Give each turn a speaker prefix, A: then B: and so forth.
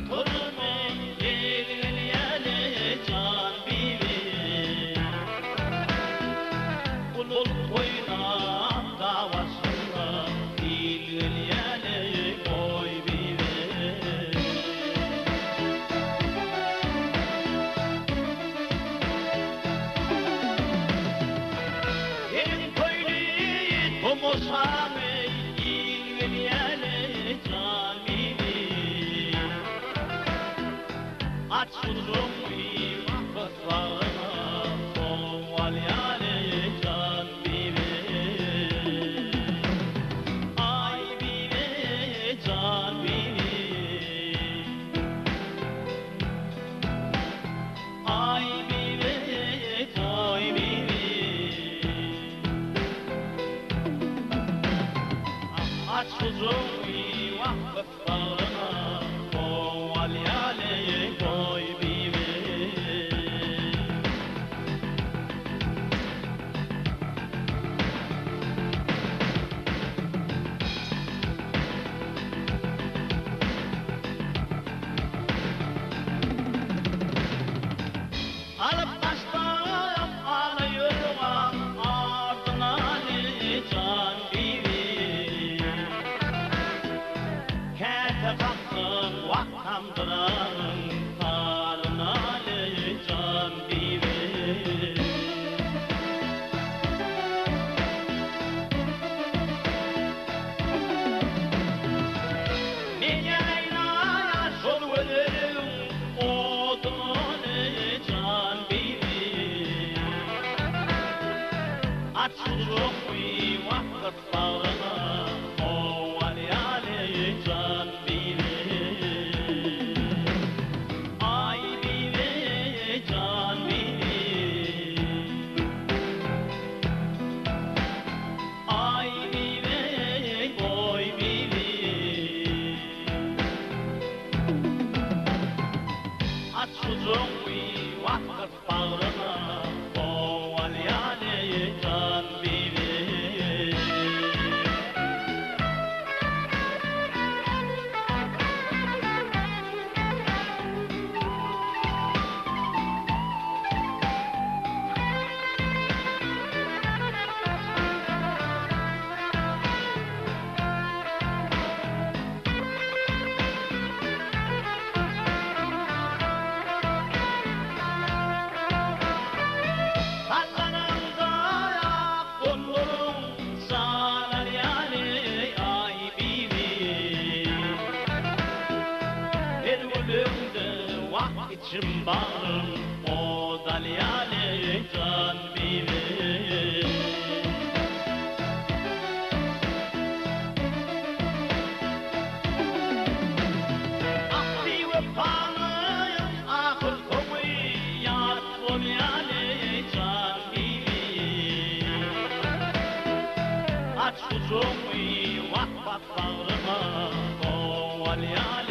A: oturmayın gelin yeli can bibi Bul koyuna davasında gelin yeli koy bibi Yerin koyunu tomoşame gelin yeli can bibi Açıldım bir vakıflarına Soğal yâle can bibi Ay bibi can bibi Ay bibi koy bibi Açıldım bir vakıflarına Soğal yâle koy bibi Alıp taşlarım ağlıyorum ardına ne can bibi Kete kalktım vaktamdırarım karına ne can bibi Niye aynaya şol veririm odunu ne can bibi Açılırım bir vakit bağrına oval yâle can bibi Ay bibi can bibi Ay bibi boy bibi Açılırım bir vakit bağrına oval yâle can bibi Sallanımda yak kollarım sağlar yani ay bibi Bir gülümde vak içim bağrım o dal yani can bibi Akli ve panayım akıl kovu yar ol yani can bibi Aç uzun vak vak bağrıma oval yani